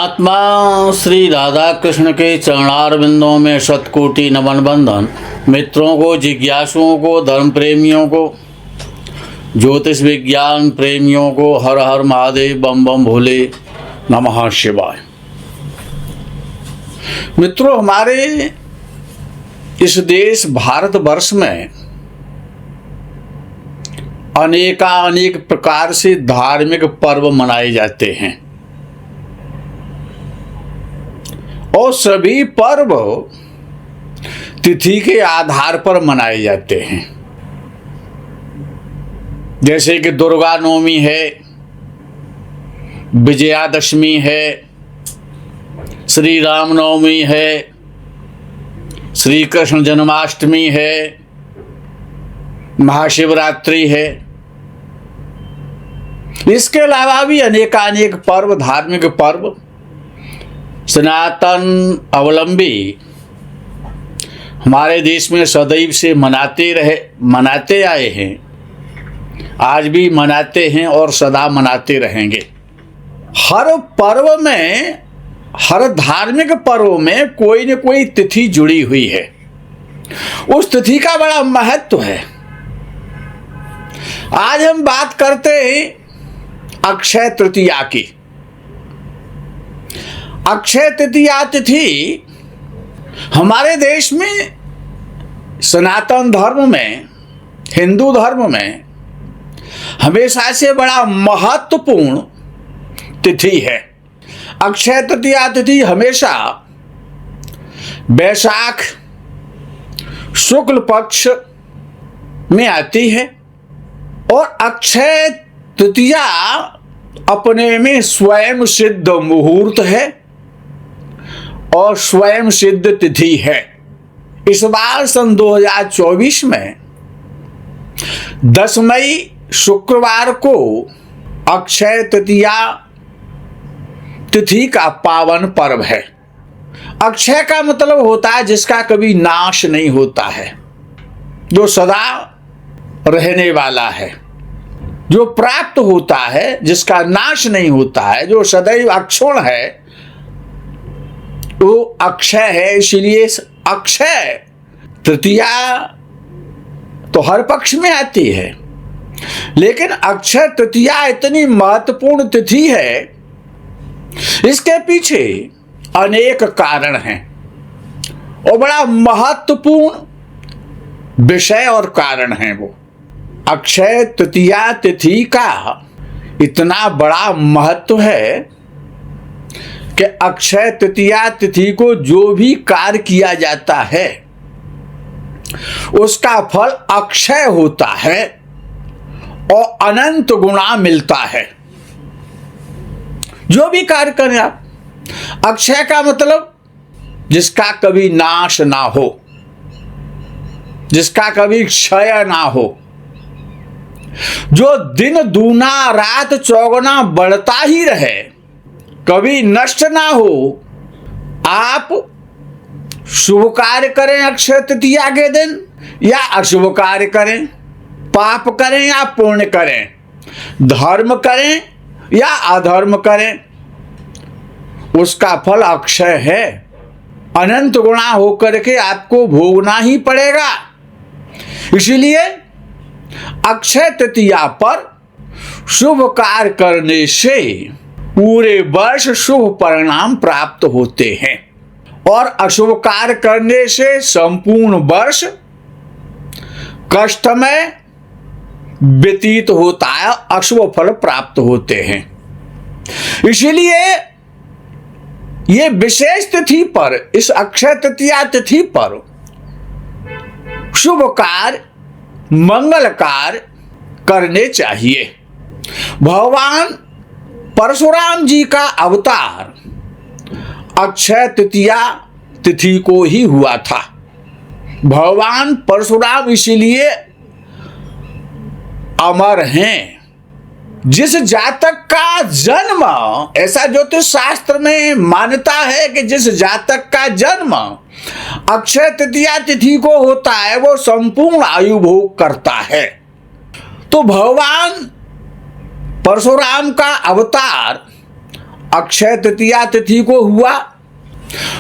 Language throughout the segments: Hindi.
परमात्मा श्री राधा कृष्ण के चरणारविंदों में शतकोटि नमन बंदन। मित्रों को, जिज्ञासुओं को, धर्म प्रेमियों को, ज्योतिष विज्ञान प्रेमियों को हर हर महादेव, बम बम भोले, नमः शिवाय। मित्रों, हमारे इस देश भारतवर्ष में अनेक प्रकार से धार्मिक पर्व मनाए जाते हैं और सभी पर्व तिथि के आधार पर मनाए जाते हैं। जैसे कि दुर्गा नवमी है, विजयादशमी है, श्री राम नवमी है, श्री कृष्ण जन्माष्टमी है, महाशिवरात्रि है। इसके अलावा भी अनेक पर्व, धार्मिक पर्व सनातन अवलंबी हमारे देश में सदैव से मनाते आए हैं, आज भी मनाते हैं और सदा मनाते रहेंगे। हर पर्व में, हर धार्मिक पर्व में कोई न कोई तिथि जुड़ी हुई है। उस तिथि का बड़ा महत्व है। आज हम बात करते हैं अक्षय तृतीया की। अक्षय तृतीया तिथि हमारे देश में, सनातन धर्म में, हिंदू धर्म में हमेशा से बड़ा महत्वपूर्ण तिथि है। अक्षय तृतीया तिथि हमेशा वैशाख शुक्ल पक्ष में आती है और अक्षय तृतीया अपने में स्वयं सिद्ध मुहूर्त है और स्वयं सिद्ध तिथि है। इस बार सन 2024 में 10 मई शुक्रवार को अक्षय तृतीया तिथि का पावन पर्व है। अक्षय का मतलब होता है जिसका कभी नाश नहीं होता है, जो सदा रहने वाला है, जो प्राप्त होता है, जिसका नाश नहीं होता है, जो सदैव अक्षुण्ण है, वो अक्षय है। इसलिए अक्षय तृतीया तो हर पक्ष में आती है, लेकिन अक्षय तृतीया इतनी महत्वपूर्ण तिथि है, इसके पीछे अनेक कारण हैं और बड़ा महत्वपूर्ण विषय और कारण है। वो अक्षय तृतीया तिथि का इतना बड़ा महत्व है कि अक्षय तृतीया तिथि को जो भी कार्य किया जाता है उसका फल अक्षय होता है और अनंत गुणा मिलता है। जो भी कार्य करें आप, अक्षय का मतलब जिसका कभी नाश ना हो, जिसका कभी क्षय ना हो, जो दिन दूना रात चौगुना बढ़ता ही रहे, कभी नष्ट ना हो। आप शुभ कार्य करें अक्षय तृतीया के दिन या अशुभ कार्य करें, पाप करें या पुण्य करें, धर्म करें या अधर्म करें, उसका फल अक्षय है। अनंत गुणा होकर के आपको भोगना ही पड़ेगा। इसलिए अक्षय तृतीया पर शुभ कार्य करने से पूरे वर्ष शुभ परिणाम प्राप्त होते हैं और अशुभ कार्य करने से संपूर्ण वर्ष कष्टमय व्यतीत होता है, अशुभ फल प्राप्त होते हैं। इसलिए ये विशेष तिथि पर, इस अक्षय तृतीया तिथि पर शुभ कार्य, मंगल कार्य करने चाहिए। भगवान परशुराम जी का अवतार अक्षय तृतीया तिथि को ही हुआ था। भगवान परशुराम इसलिए अमर हैं। जिस जातक का जन्म, ऐसा ज्योतिष शास्त्र में मान्यता है कि जिस जातक का जन्म अक्षय तृतीया तिथि को होता है वो संपूर्ण आयु भोग करता है। तो भगवान परशुराम का अवतार अक्षय तृतीया तिथि को हुआ।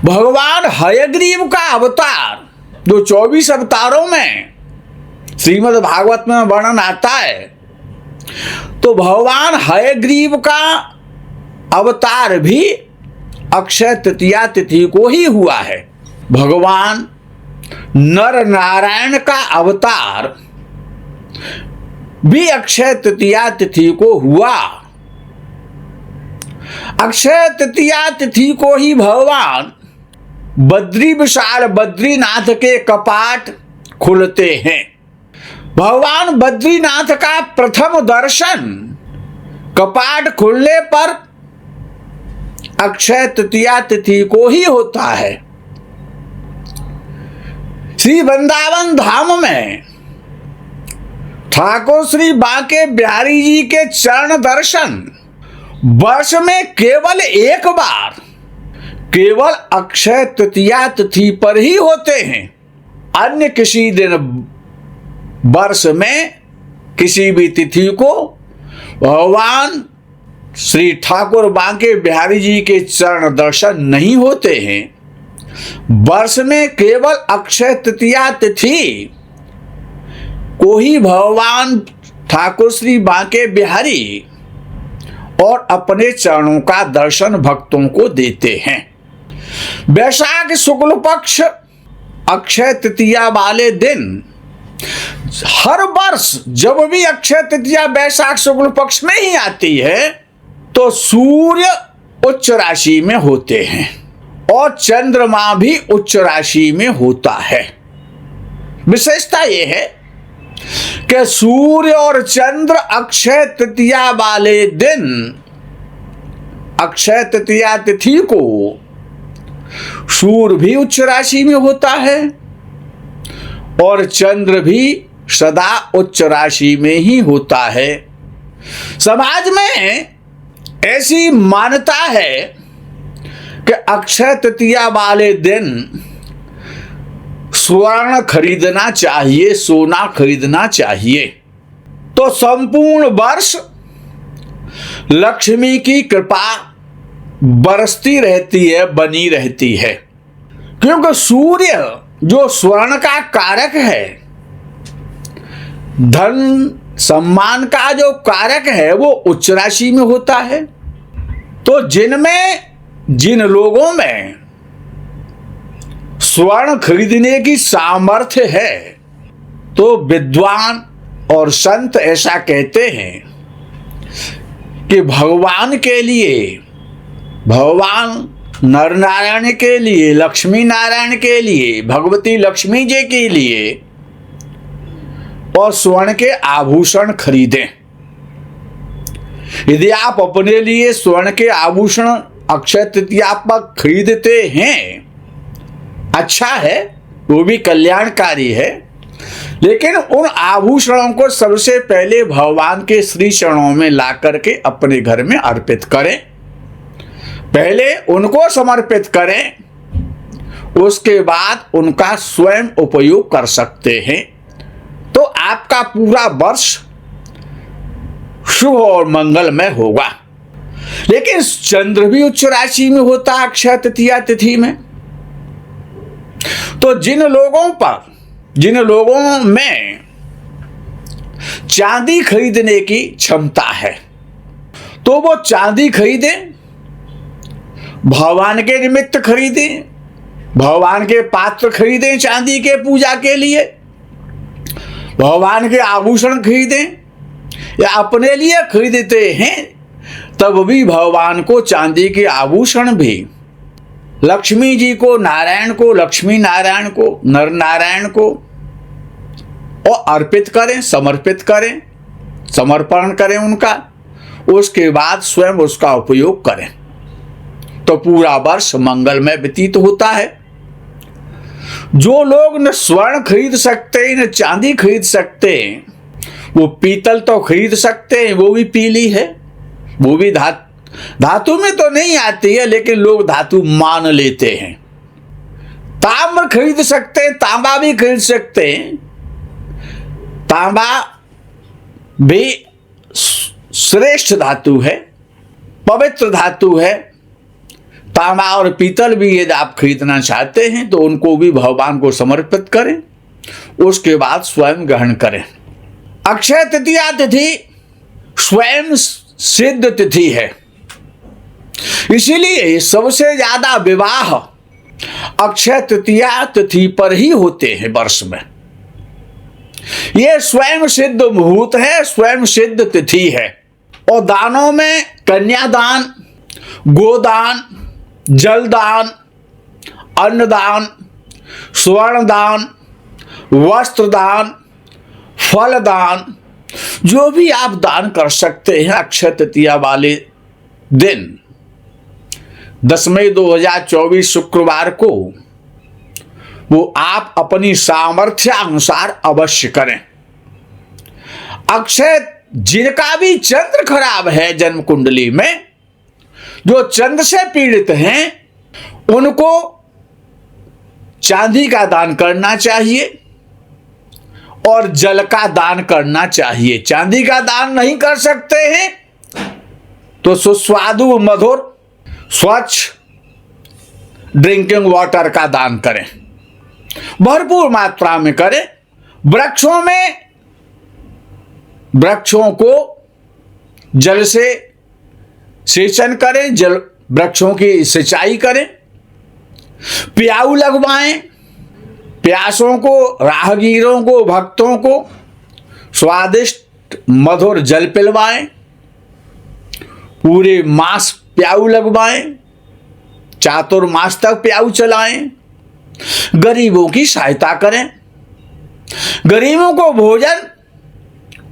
भगवान हयग्रीव का अवतार, जो 24 अवतारों में श्रीमद् भागवत में वर्णन आता है, तो भगवान हयग्रीव का अवतार भी अक्षय तृतीया तिथि को ही हुआ है। भगवान नर नारायण का अवतार भी अक्षय तृतीया तिथि को हुआ। अक्षय तृतीया तिथि को ही भगवान बद्री विशाल बद्रीनाथ के कपाट खुलते हैं। भगवान बद्रीनाथ का प्रथम दर्शन कपाट खुलने पर अक्षय तृतीया तिथि को ही होता है। श्री वृंदावन धाम में ठाकुर श्री बांके बिहारी जी के चरण दर्शन वर्ष में केवल एक बार, केवल अक्षय तृतीया तिथि पर ही होते हैं। अन्य किसी दिन वर्ष में किसी भी तिथि को भगवान श्री ठाकुर बांके बिहारी जी के चरण दर्शन नहीं होते हैं। वर्ष में केवल अक्षय तृतीया तिथि को ही भगवान ठाकुर श्री बांके बिहारी और अपने चरणों का दर्शन भक्तों को देते हैं। वैशाख शुक्ल पक्ष अक्षय तृतीया वाले दिन, हर वर्ष जब भी अक्षय तृतीया वैशाख शुक्ल पक्ष में ही आती है, तो सूर्य उच्च राशि में होते हैं और चंद्रमा भी उच्च राशि में होता है। विशेषता यह है कि सूर्य और चंद्र अक्षय तृतीया वाले दिन, अक्षय तृतीया तिथि को सूर्य भी उच्च राशि में होता है और चंद्र भी सदा उच्च राशि में ही होता है। समाज में ऐसी मान्यता है कि अक्षय तृतीया वाले दिन स्वर्ण खरीदना चाहिए, सोना खरीदना चाहिए, तो संपूर्ण वर्ष लक्ष्मी की कृपा बरसती रहती है, बनी रहती है। क्योंकि सूर्य जो स्वर्ण का कारक है, धन सम्मान का जो कारक है, वो उच्च राशि में होता है। तो जिन लोगों में स्वर्ण खरीदने की सामर्थ्य है, तो विद्वान और संत ऐसा कहते हैं कि भगवान के लिए, भगवान नर नारायण के लिए, लक्ष्मी नारायण के लिए, भगवती लक्ष्मी जी के लिए और स्वर्ण के आभूषण खरीदें। यदि आप अपने लिए स्वर्ण के आभूषण अक्षय तृतीया पर खरीदते हैं, अच्छा है, वो भी कल्याणकारी है, लेकिन उन आभूषणों को सबसे पहले भगवान के श्री चरणों में ला करके अपने घर में अर्पित करें। पहले उनको समर्पित करें, उसके बाद उनका स्वयं उपयोग कर सकते हैं। तो आपका पूरा वर्ष शुभ और मंगलमय होगा। लेकिन चंद्र भी उच्च राशि में होता है अक्षय तृतीया तिथि में। तो जिन लोगों में चांदी खरीदने की क्षमता है, तो वो चांदी खरीदें, भगवान के निमित्त खरीदें, भगवान के पात्र खरीदें चांदी के पूजा के लिए, भगवान के आभूषण खरीदें, या अपने लिए खरीदते हैं तब भी भगवान को चांदी के आभूषण भी, लक्ष्मी जी को, नारायण को, लक्ष्मी नारायण को, नर नारायण को और अर्पित करें, समर्पित करें, समर्पण करें उनका। उसके बाद स्वयं उसका उपयोग करें, तो पूरा वर्ष मंगलमय व्यतीत होता है। जो लोग न स्वर्ण खरीद सकते न चांदी खरीद सकते, वो पीतल तो खरीद सकते हैं, वो भी पीली है, वो भी धातु में तो नहीं आती है, लेकिन लोग धातु मान लेते हैं। ताम्र खरीद सकते हैं, तांबा भी खरीद सकते हैं। तांबा भी श्रेष्ठ धातु है, पवित्र धातु है। तांबा और पीतल भी यदि आप खरीदना चाहते हैं तो उनको भी भगवान को समर्पित करें, उसके बाद स्वयं ग्रहण करें। अक्षय तृतीया तिथि स्वयं सिद्ध तिथि है, इसीलिए सबसे ज्यादा विवाह अक्षय तृतीया तिथि पर ही होते हैं वर्ष में। यह स्वयं सिद्ध मुहूर्त है, स्वयं सिद्ध तिथि है। और दानों में कन्यादान, गोदान, जलदान, अन्नदान, स्वर्णदान, वस्त्रदान, फलदान, जो भी आप दान कर सकते हैं अक्षय तृतीया वाले दिन 10 मई 2024 शुक्रवार को, वो आप अपनी सामर्थ्य अनुसार अवश्य करें। अक्षय जिनका भी चंद्र खराब है जन्म कुंडली में, जो चंद्र से पीड़ित हैं, उनको चांदी का दान करना चाहिए और जल का दान करना चाहिए। चांदी का दान नहीं कर सकते हैं तो सुस्वादु मधुर स्वच्छ ड्रिंकिंग वाटर का दान करें, भरपूर मात्रा में करें। वृक्षों को जल से सेचन करें, जल वृक्षों की सिंचाई करें, प्याऊ लगवाएं, प्यासों को, राहगीरों को, भक्तों को स्वादिष्ट मधुर जल पिलवाएं, पूरे मास प्याऊ लगवाएं, चातुर्मास तक प्याऊ चलाएं, गरीबों की सहायता करें, गरीबों को भोजन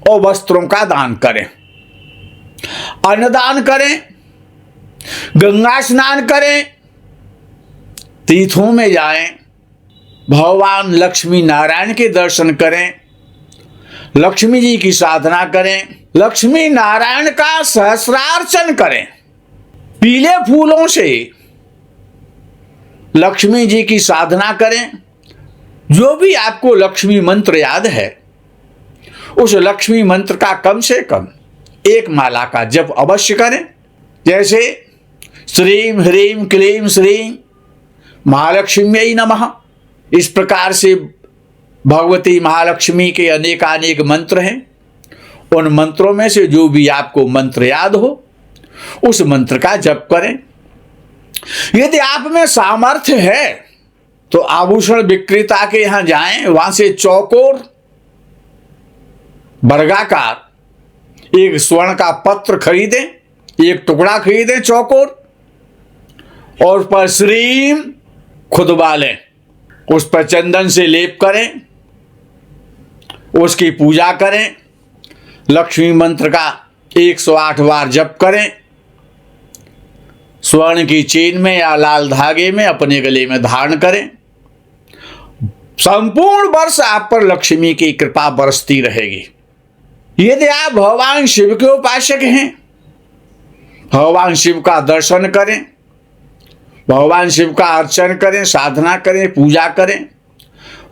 और वस्त्रों का दान करें, अन्नदान करें, गंगा स्नान करें, तीर्थों में जाएं, भगवान लक्ष्मी नारायण के दर्शन करें, लक्ष्मी जी की साधना करें, लक्ष्मी नारायण का सहस्रार्चन करें, पीले फूलों से लक्ष्मी जी की साधना करें। जो भी आपको लक्ष्मी मंत्र याद है उस लक्ष्मी मंत्र का कम से कम एक माला का जप अवश्य करें। जैसे श्रीम ह्रीम क्लीम श्रीम महालक्ष्मी नमः, इस प्रकार से भगवती महालक्ष्मी के अनेकानेक मंत्र हैं। उन मंत्रों में से जो भी आपको मंत्र याद हो उस मंत्र का जप करें। यदि आप में सामर्थ्य है तो आभूषण विक्रेता के यहां जाएं, वहां से चौकोर वर्गाकार एक स्वर्ण का पत्र खरीदें, एक टुकड़ा खरीदें चौकोर, और उस पर श्रीम खुदवा लें, उस पर चंदन से लेप करें, उसकी पूजा करें, लक्ष्मी मंत्र का 108 बार जप करें, स्वर्ण की चेन में या लाल धागे में अपने गले में धारण करें। संपूर्ण वर्ष आप पर लक्ष्मी की कृपा बरसती रहेगी। यदि आप भगवान शिव के उपासक हैं, भगवान शिव का दर्शन करें, भगवान शिव का अर्चन करें, साधना करें, पूजा करें,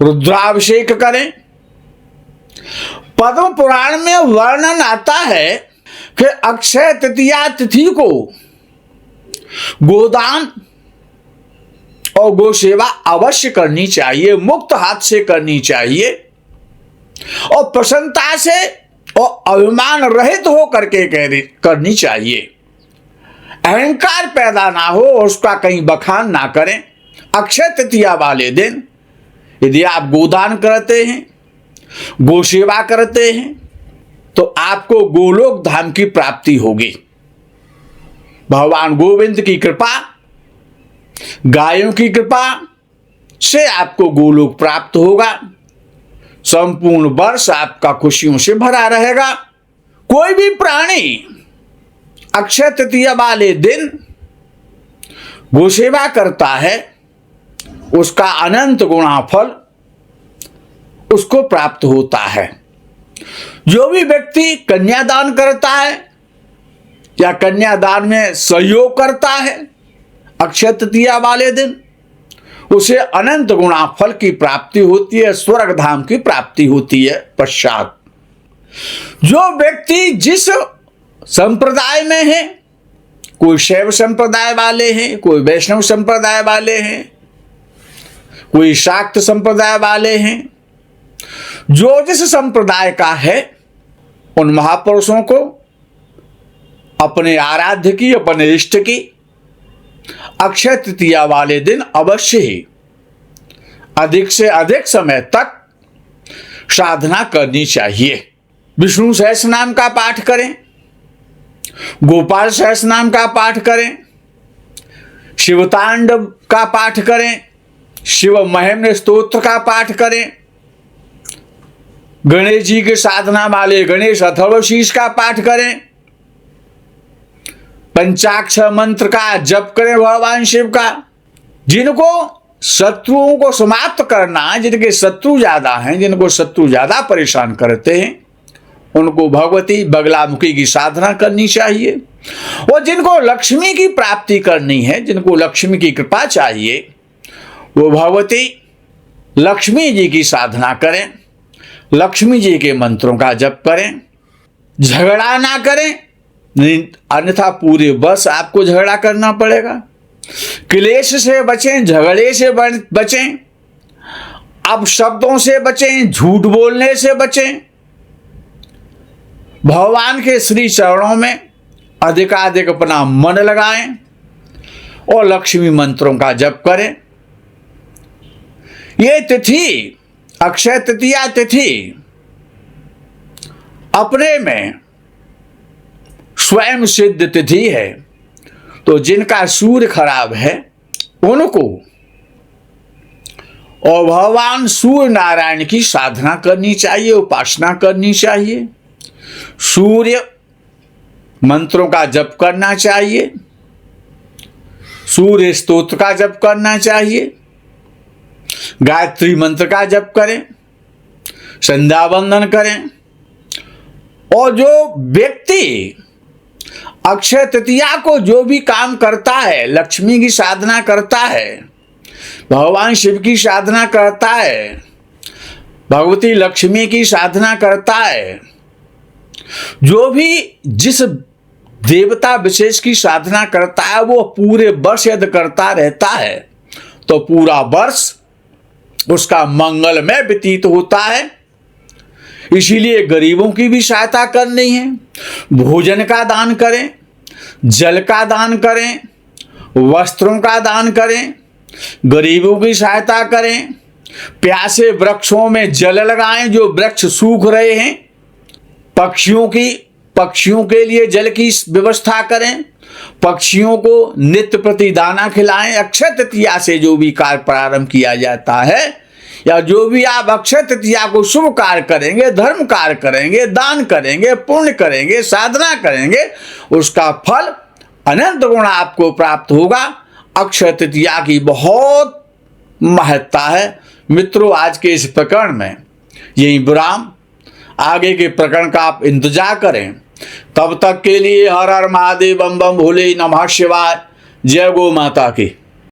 रुद्राभिषेक करें। पद्म पुराण में वर्णन आता है कि अक्षय तृतीया तिथि को गोदान और गो सेवा अवश्य करनी चाहिए, मुक्त हाथ से करनी चाहिए और प्रसन्नता से और अभिमान रहित हो करके करनी चाहिए। अहंकार पैदा ना हो, उसका कहीं बखान ना करें। अक्षय तृतीया वाले दिन यदि आप गोदान करते हैं, गो सेवा करते हैं, तो आपको गोलोक धाम की प्राप्ति होगी। भगवान गोविंद की कृपा, गायों की कृपा से आपको गोलोक प्राप्त होगा। संपूर्ण वर्ष आपका खुशियों से भरा रहेगा। कोई भी प्राणी अक्षय तृतीया वाले दिन गो सेवा करता है, उसका अनंत गुणा फल उसको प्राप्त होता है। जो भी व्यक्ति कन्यादान करता है या कन्यादान में सहयोग करता है अक्षय तृतीया वाले दिन, उसे अनंत गुणा फल की प्राप्ति होती है, स्वर्ग धाम की प्राप्ति होती है। पश्चात जो व्यक्ति जिस संप्रदाय में है कोई शैव संप्रदाय वाले हैं, कोई वैष्णव संप्रदाय वाले हैं, कोई शाक्त संप्रदाय वाले हैं। जो जिस संप्रदाय का है उन महापुरुषों को अपने आराध्य की, अपने इष्ट की अक्षय तृतीया वाले दिन अवश्य ही अधिक से अधिक समय तक साधना करनी चाहिए। विष्णु सहस्र नाम का पाठ करें, गोपाल सहस्र नाम का पाठ करें, शिवतांडव का पाठ करें, शिव महिम्न स्तोत्र का पाठ करें, गणेश जी के साधना वाले गणेश अथर्वशीष का पाठ करें, पंचाक्षर मंत्र का जप करें भगवान शिव का। जिनको शत्रुओं को समाप्त करना है, जिनके शत्रु ज्यादा हैं, जिनको शत्रु ज्यादा परेशान करते हैं, उनको भगवती बगलामुखी की साधना करनी चाहिए। और जिनको लक्ष्मी की प्राप्ति करनी है, जिनको लक्ष्मी की कृपा चाहिए, वो भगवती लक्ष्मी जी की साधना करें, लक्ष्मी जी के मंत्रों का जप करें, झगड़ा ना करें, अन्यथा पूरे वर्ष आपको झगड़ा करना पड़ेगा। क्लेश से बचें, झगड़े से बचें, अपशब्दों से बचें, झूठ बोलने से बचें। भगवान के श्री चरणों में अधिकाधिक अपना मन लगाएं और लक्ष्मी मंत्रों का जप करें। ये तिथि, अक्षय तृतीया तिथि, अपने में स्वयं सिद्ध तिथि है। तो जिनका सूर्य खराब है उनको और भगवान सूर्य नारायण की साधना करनी चाहिए, उपासना करनी चाहिए, सूर्य मंत्रों का जप करना चाहिए, सूर्य स्तोत्र का जप करना चाहिए, गायत्री मंत्र का जप करें, संध्या वंदन करें। और जो व्यक्ति अक्षय तृतीया को जो भी काम करता है, लक्ष्मी की साधना करता है, भगवान शिव की साधना करता है, भगवती लक्ष्मी की साधना करता है, जो भी जिस देवता विशेष की साधना करता है, वो पूरे वर्ष यदि करता रहता है तो पूरा वर्ष उसका मंगलमय व्यतीत होता है। इसीलिए गरीबों की भी सहायता करनी है, भोजन का दान करें, जल का दान करें, वस्त्रों का दान करें, गरीबों की सहायता करें, प्यासे वृक्षों में जल लगाएं जो वृक्ष सूख रहे हैं, पक्षियों के लिए जल की व्यवस्था करें, पक्षियों को नित्य प्रति दाना खिलाएं। अक्षय तृतीया से जो भी कार्य प्रारंभ किया जाता है या जो भी आप अक्षय तृतीया को शुभ कार्य करेंगे, धर्म कार्य करेंगे, दान करेंगे, पुण्य करेंगे, साधना करेंगे, उसका फल अनंत गुण आपको प्राप्त होगा। अक्षय तृतीया की बहुत महत्ता है। मित्रों, आज के इस प्रकरण में यही विराम, आगे के प्रकरण का आप इंतजार करें। तब तक के लिए हर हर महादेव, बम बम भोले, नमः शिवाय, जय गौ माता की।